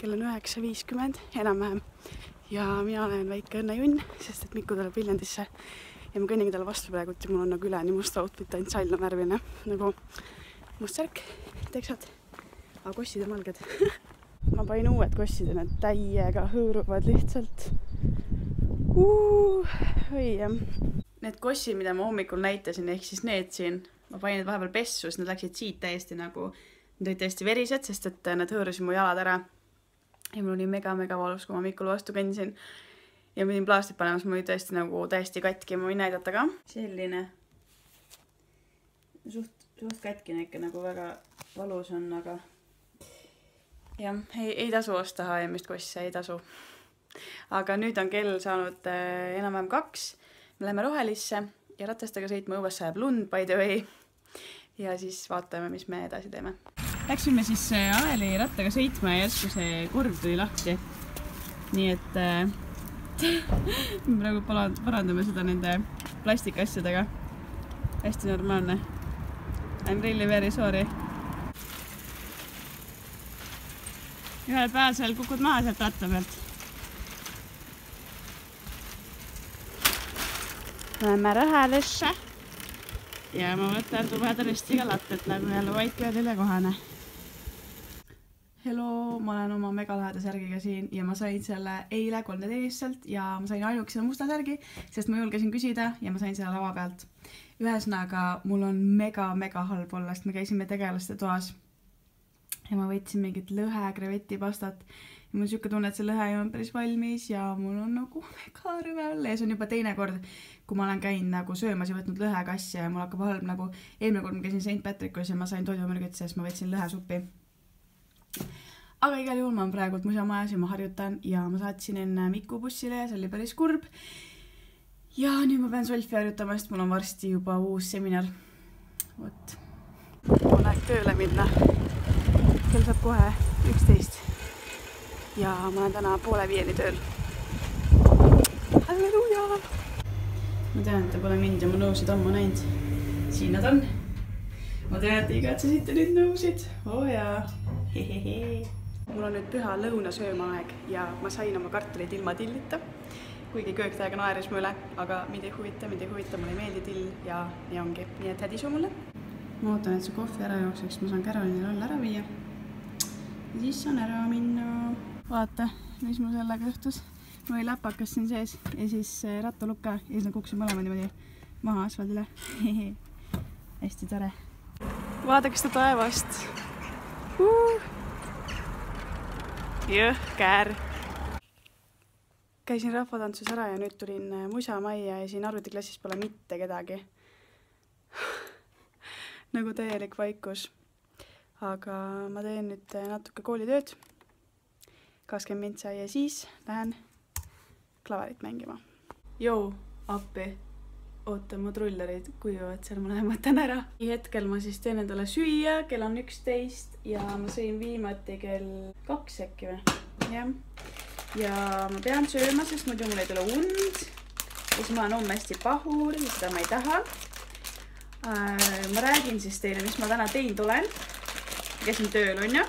kell on 9.50 enam-vähem ja mina olen väike õnnejunn, sest et Miku tuleb Viljandisse ja ma kõnnigi talle vastu praegu ja mul on nagu üleni must outfit, ainult sall on värviline, nagu must särk, teksad, aga kossid on valged. Ma panin uued kossid ja need täiega hõõruvad lihtsalt. Need kossid, mida ma hommikul näitasin, ehk siis need siin, ma panin need vahepeal pessus, need läksid siit täiesti nagu, need olid täiesti verised, sest et need hõõrusid mu jalad ära. Ja mul oli mega valus, kui ma Mikule vastu kõndisin. Ja ma pidin plaastrit panemas, ma olin tõesti nagu täiesti katki, ma võin näidata ka. Selline suht katkine ikka nagu väga valus on, aga jah, ei tasu osta H&M-ist kosse, ei tasu. Aga nüüd on kell saanud enam-vähem 2. Me läheme Rohelisse ja ratastega sõitma, õues sajab lund, by the way. Ja siis vaatame, mis me edasi teeme. Läksime siis Aeli rattaga sõitma ja järsku see kurv tuli lahti. Nii et me praegu parandame seda nende plastikasjadega. Hästi normaalne. I'm really very sorry. Ühel pääsel kukud maha sealt ratta pealt. Läheme Rohelisse. Ja ma võtan tubeda restiga lattet nagu jälle Whitebeardile kohane. Hello, ma olen oma megalaheda särgiga siin ja ma sain selle eile 3D-st ja ma sain ainuks selle musta särgi, sest ma julgesin küsida ja ma sain selle lava pealt. Ühesõnaga, mul on mega halb olla, sest me käisime tegelaste toas ja ma võtsin mingit lõhe krevetipastat ja mul on siuke tunne, et see lõhe on päris valmis ja mul on nagu mega rõve olla ja see on juba teine kord, kui ma olen käinud nagu söömas ja võtnud lõhekassi ja mul hakkab halb nagu eelmine kord ma käisin St. Patrickus ja ma sain toidumürgit, sest ma võtsin lõhesuppi. Aga igal juhul ma olen praegult musamajas ja ma harjutan ja ma saatsin enne Miku bussile ja see oli päris kurb. Ja nüüd ma pean Solfi harjutama, sest mul on varsti juba uus seminar. Võt. On aeg tööle minna. Kell saab kohe 11. Ja ma olen täna 4:30 tööl. Halleluja! Ma tean, et te pole mind ja mu nõusid ammu näinud. Siin nad on. Ma tean, et igatsesite nüüd nõusid. Jaa. Hehehe. Mul on nüüd püha lõunasööma aeg ja ma sain oma kartuleid ilma tillita. Kuigi kööktäega naeris mu üle, aga mind ei huvita, mulle ei meeldi till ja nii ongi. Nii et hädisu mulle. Ma ootan, et see kohvi ära jookseks, ma saan Carolinil olla ära viia. Ja siis saan ära minna. Vaata, mis mu sellega juhtus. Mul oli läpakas siin sees ja siis rattalukka ja siis nad kukkusid mõlemad niimoodi maha asfaldile. Hästi tore. Vaadake seda taevast. Jõhker. Käisin rahvatantsus ära ja nüüd tulin musamajja ja siin arvutiklassis pole mitte kedagi. Nagu täielik vaikus. Aga ma teen nüüd natuke koolitööd. 20 mintsa ja siis lähen klavarit mängima. Jou, appi. Oota, mu trullerid kujuvad seal, ma lähen võtan ära. Hetkel ma siis teen endale süüa, kell on 11 ja ma sõin viimati kell 2 äkki või. Ja. Ja ma pean sööma, sest muidu mul ei tule und. Ja siis ma olen homme hästi pahur ja seda ma ei taha. Ma räägin siis teile, mis ma täna teinud olen. Käisin tööl, on ju.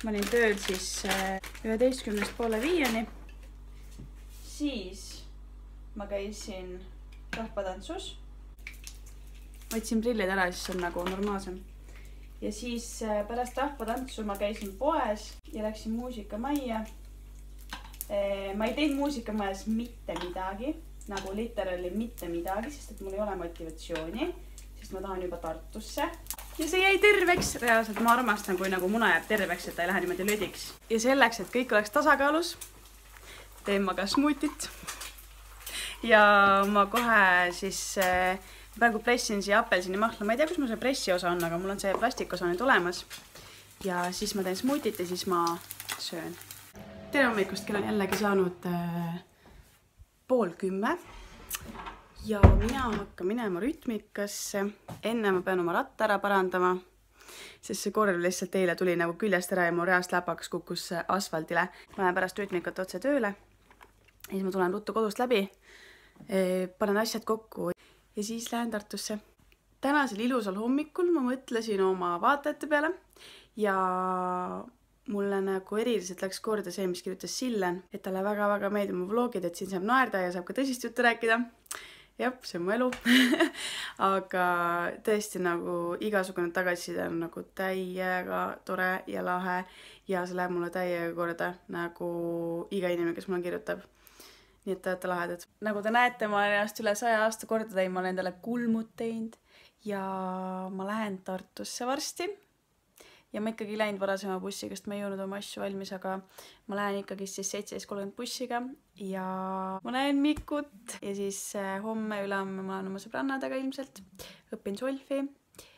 Ma olin tööl siis 11:30. Siis ma käisin rahvatantsus. Võtsin prillid ära, siis on nagu normaalsem. Ja siis pärast rahvatantsu ma käisin poes ja läksin muusikamajja. Ma ei teinud muusikamajas mitte midagi, nagu literaali mitte midagi, sest et mul ei ole motivatsiooni, sest ma tahan juba Tartusse. Ja see jäi terveks. Reaalselt ma armastan, kui nagu muna jääb terveks, et ta ei lähe niimoodi lödiks. Ja selleks, et kõik oleks tasakaalus, teen ma ka smuutit. Ja ma kohe siis praegu pressin siia apelsini mahla. Ma ei tea, kus mul see pressi osa on, aga mul on see plastikosa nüüd olemas. Ja siis ma teen smuutit ja siis ma söön. Tere hommikust, kell on jällegi saanud 9:30. Ja mina hakkan minema rütmikasse. Enne ma pean oma ratta ära parandama, sest see korv lihtsalt eile tuli nagu küljest ära ja mu reast läpakas kukkus asfaldile. Ma lähen pärast rütmikat otse tööle. Ja siis ma tulen ruttu kodust läbi. Panen asjad kokku ja siis lähen Tartusse. Tänasel ilusal hommikul ma mõtlesin oma vaatajate peale ja mulle nagu eriliselt läks korda see, mis kirjutas Sillen, et talle väga-väga meeldib mu vlogid, et siin saab naerda ja saab ka tõsist juttu rääkida. Jah, see on mu elu. Aga tõesti nagu igasugune tagasiside on nagu täiega tore ja lahe ja see läheb mulle täiega korda nagu iga inimene, kes mulle kirjutab. Nii et te olete lahedad. Nagu te näete, ma olen ennast üle 100 aasta korda teinud, ma olen endale kulmud teinud ja ma lähen Tartusse varsti. Ja ma ikkagi läinud varasema bussiga, sest ma ei jõudnud oma asju valmis, aga ma lähen ikkagi siis 17.30 bussiga ja ma näen Mikut ja siis homme ülehomme ma olen oma sõbrannadega ilmselt, õpin solfi,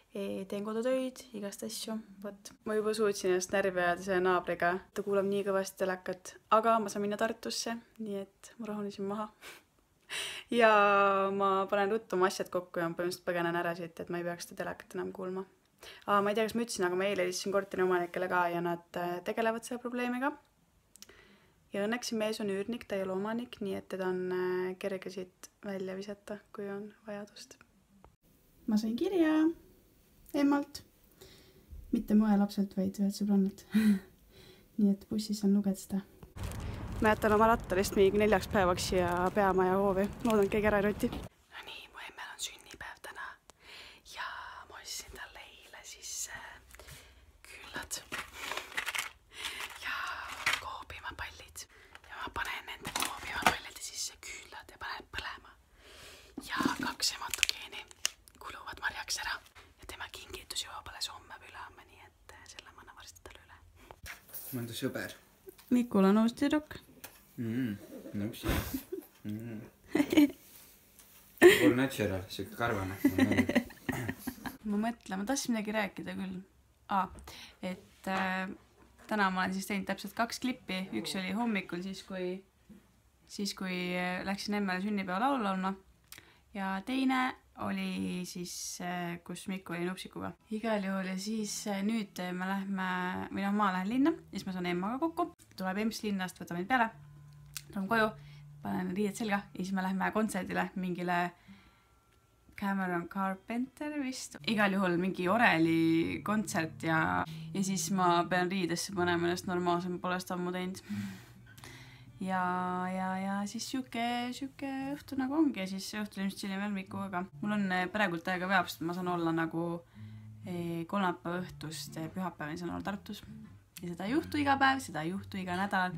teen kodutöid, igast asju. Võt. Ma juba suutsin ennast närvi ajada selle naabriga, ta kuulab nii kõvasti telekat, aga ma saan minna Tartusse, nii et ma rahunesin maha. Ja ma panen ruttu oma asjad kokku ja ma põhimõtteliselt põgenen ära siit, et ma ei peaks seda telekat enam kuulma. Ma ei tea, kas ma ütlesin, aga ma eile helistasin korteri omanikele ka ja nad tegelevad selle probleemiga. Ja õnneks mees on üürnik, ta ei ole omanik, nii et teda on kerge siit välja visata, kui on vajadust. Ma sain kirja emmalt. Mitte moe lapselt, vaid ühelt sõbrannalt. Nii et bussis on lugeda seda. Ma jätan oma rattalist mingi 4 päevaks ja peamaja hoovi. Loodan, keegi ära ei roti. No nii, mu emmel on sünnipäev täna. Ja ma ostsin talle eile siis küünlad. Ja koobimapallid. Ja ma panen nende koobimapallide sisse küünlad ja panen põlema. Ja 2 hematogeeni kuluvad marjaks ära. Ja tema kingitus juba pole homme või ülehomme, nii et selle ma annan varsti talle üle. Ma on ta sõber. Mikul on uus tüdruk. Nõusi. All natural, siuke karvane. Ma mõtlen, ma tahtsin midagi rääkida küll. Et täna ma olen siis teinud täpselt 2 klippi. Üks oli hommikul siis, kui läksin emmele sünnipäeva laulu laulma. Ja teine oli siis, kus Mikku oli nupsikuga. Igal juhul ja siis nüüd me lähme, ma lähen linna, siis ma saan emmaga kokku. Tuleb emps linnast, võtab meid peale. Tuleme koju, panen riided selga ja siis me lähme kontserdile mingile Cameron Carpenter vist. Igal juhul mingi Oreli kontsert ja siis ma pean riidesse panema ennast normaalselt, ma pole seda ammu teinud. Ja siis siuke õhtu nagu ongi ja siis õhtul ilmselt chillin veel Mikuga ka. Mul on praegult aega veab, sest ma saan olla nagu kolmapäeva õhtust pühapäevani saan olla Tartus. Ja seda ei juhtu iga päev, seda ei juhtu iga nädal,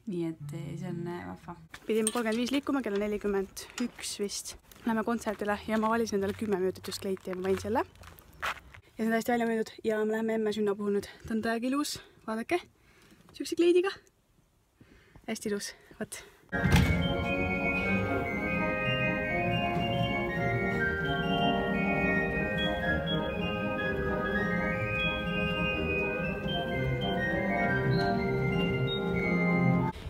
nii et see on vahva. Pidime 35 liikuma, kella 41 vist. Lähme kontserdile ja ma valisin endale 10 minutit just kleiti ja ma panin selle. Ja see on täiesti välja müüdud ja me läheme emme sünna puhul nüüd. Ta on täiega ilus, vaadake, siukse kleidiga. Hästi ilus, võt.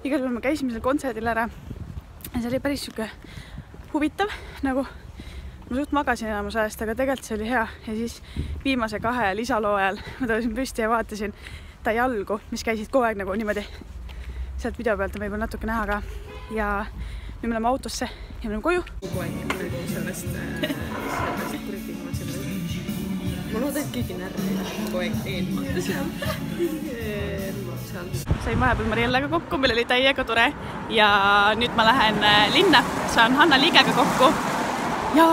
Igal juhul me käisime seal kontserdil ära ja see oli päris siuke huvitav, nagu ma suht magasin enamus ajast, aga tegelikult see oli hea ja siis viimase 2 lisaloo ajal ma tõusin püsti ja vaatasin ta jalgu, mis käisid kogu aeg nagu niimoodi sealt video pealt on võib-olla natuke näha ka ja nüüd me oleme autosse ja me oleme koju. Kogu aeg nagu sellest kuriti ma ma loodan, et keegi närvi kogu aeg eelmata sealt. Sain vahepeal Mariellega kokku, meil oli täiega tore ja nüüd ma lähen linna, saan Hanna Liigega kokku ja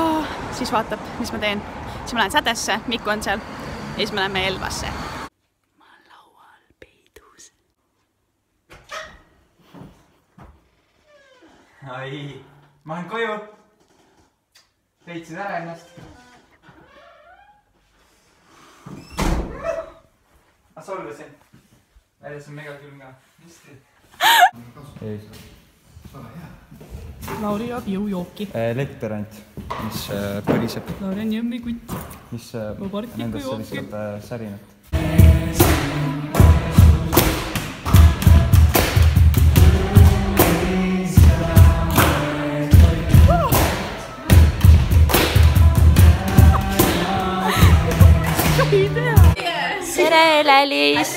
siis vaatab, mis ma teen. Siis ma lähen Sädesse, Miku on seal ja siis me läheme Elvasse. Ma olen laual peidus. Ai, ma olen koju. Peitsid ära ennast. Ma solvasin. Väljas on mega külm ka. Mis teed? Lauri joob jõujooki. Lekterant, mis põliseb. Lauri on jõmmikutt. Mis nendesse viskab särinat. Tere, Lälis!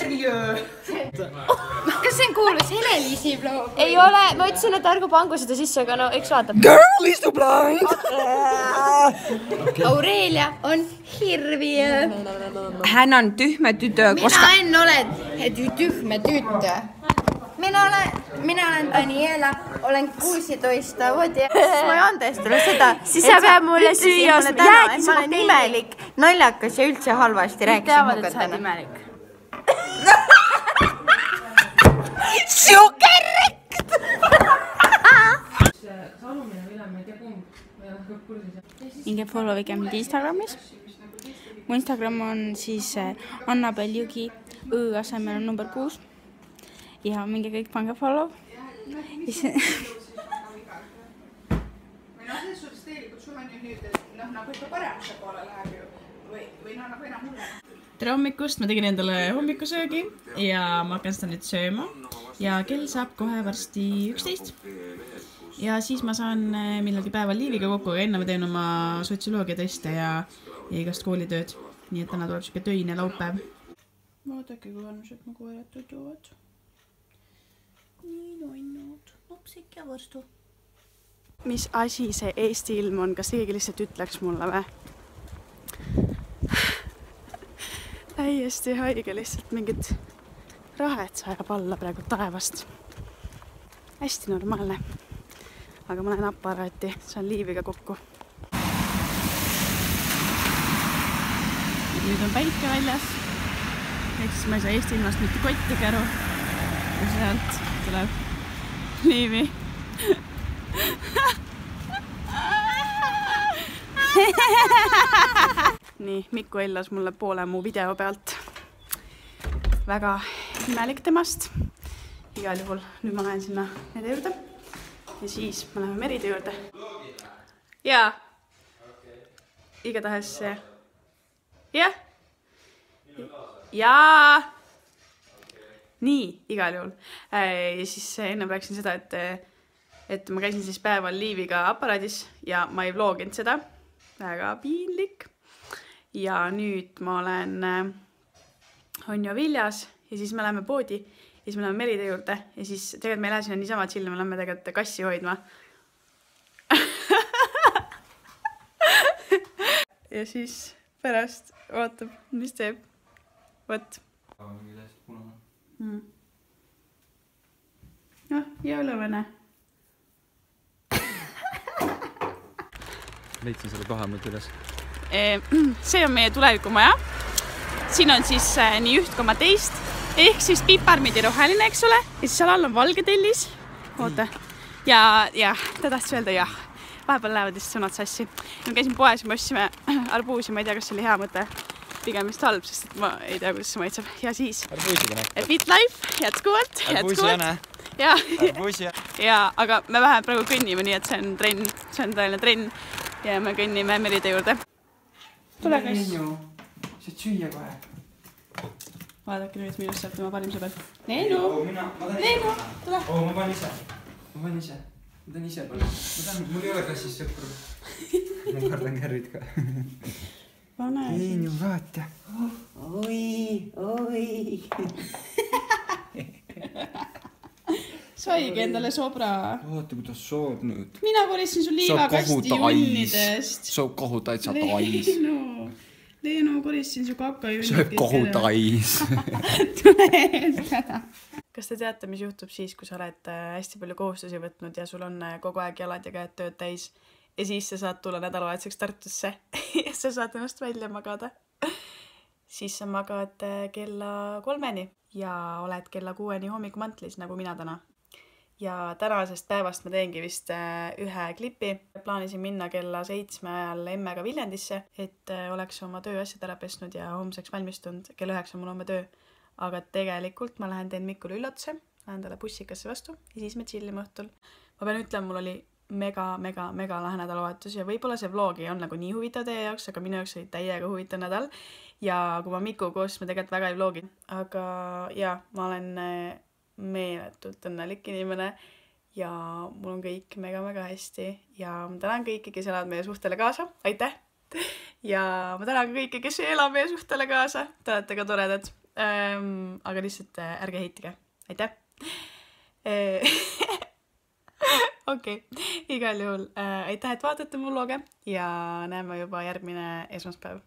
kas see on kuulus Hele-Liisi blog? Ei ole, ma ütlesin, et ärgu pangu seda sisse, aga no eks vaatab. Girl istub blind! Aurelia on hirvi. Hän on tyhmä tytö, koska... Minä en ole tyhmä tyttö. Minä olen Daniela, olen 16-vuotias. Ma ei anda sulle seda. Siis sa peab mulle süüa, jäägi ma olen imelik, naljakas ja üldse halvasti rääkisin. Teavad, et sa oled imelik. Correct! Minge follow vige mind Instagramis. Mu Instagram on siis Annabel Jõgi, õ asemel on number 6. Ja minge kõik pange follow. Tere hommikust, ma tegin endale hommikusöögi ja ma hakkan seda nüüd sööma ja kell saab kohe varsti 11 ja siis ma saan millalgi päeval Liiviga kokku, aga enne ma teen oma sotsioloogia teste ja igast koolitööd, nii et täna tuleb siuke töine laupäev. Vaadake, kui annused mu koerad tutuvad. Nii nunnud, lapsik ja varstu. Mis asi see Eesti ilm on? Kas keegi lihtsalt ütleks mulle või? Täiesti haige, lihtsalt mingid rahed sajab alla praegu taevast. Hästi normaalne. Aga ma lähen aparaati, saan Liiviga kokku. Nüüd on päike väljas. Ehk siis ma ei saa Eesti ilmast mitte kottigi aru. Ja sealt tuleb Liivi. Nii, Mikku ellas mulle poole mu video pealt. Väga imelik temast. Igal juhul nüüd ma lähen sinna nende juurde. Ja siis me läheme Meride juurde. Jaa. Igatahes see. Jah. Jaa. Nii, igal juhul. Ja siis enne rääkisin seda, et ma käisin siis päeval Liiviga aparaadis ja ma ei vloginud seda. Väga piinlik. Ja nüüd ma olen Onjo Viljas ja siis me läheme poodi ja siis me läheme Meride juurde ja siis tegelikult me ei lähe sinna niisama chill, me läheme tegelikult kassi hoidma. Ja siis pärast vaatab, mis teeb. Võt. Noh, jõuluvene. Leidsin selle koha mõte üles. See on meie tulevikumaja. Siin on siis nii üht koma teist, ehk siis piparmidi roheline, eks ole, ja siis seal all on valge tellis. Oota. Ja ta tahtis öelda jah. Vahepeal lähevad lihtsalt sõnad sassi. Ma käisin poes ja me ostsime arbuusi, ma ei tea, kas see oli hea mõte. Pigem vist halb, sest ma ei tea, kuidas see maitseb. Ja siis FitLife, jätkuvalt. Arbuusi jane. Arbuusi jane. Ja, aga me vähem praegu kõnnime, nii et see on trenn, see on tõeline trenn. Ja me kõnnime Meride juurde. Tule käis. Saad süüa kohe. Vaadake nüüd minust saab tema parim sõber. Neenu! Neenu! Tule! Ma panen ise. Ma tahan ise palju. Mul ei ole kassis sõpru. Ma kardan kärvid ka. Pane. Neenu, vaata. Oi. Saigi endale sobra. Vaata, kuidas sood nüüd. Mina koristin su liivakasti junnidest. Sa kohu täitsa tais. Leenu, koristin su kakajunnid. Sööb kohu tais. Kas te teate, mis juhtub siis, kui sa oled hästi palju kohustusi võtnud ja sul on kogu aeg jalad ja käed tööd täis ja siis sa saad tulla nädalavahetuseks Tartusse ja sa saad ennast välja magada. Siis sa magad kella 3-ni ja oled kella 6-ni hommikumantlis, nagu mina täna. Ja tänasest päevast ma teengi vist ühe klipi. Plaanisin minna kella 7 ajal emmega Viljandisse, et oleks oma tööasjad ära pesnud ja homseks valmistunud. Kell 9 mul on töö. Aga tegelikult ma lähen teen Mikule üllatuse, lähen talle bussikasse vastu ja siis me chillime õhtul. Ma pean ütlema, mul oli mega lahe nädalavahetus ja võib-olla see vlogi on nagu nii huvitav teie jaoks, aga minu jaoks oli täiega huvitav nädal. Ja kui ma Miku koos, ma tegelikult väga ei vlogi. Aga ja, ma olen meeletult õnnelik inimene ja mul on kõik mega hästi ja ma tänan kõiki, kes elavad meie suhtele kaasa. Aitäh! Ja ma tänan kõiki, kes ei ela meie suhtele kaasa. Te olete ka toredad. Aga lihtsalt ärge heitige. Aitäh! okei, igal juhul aitäh, et vaatate mu vloge ja näeme juba järgmine esmaspäev.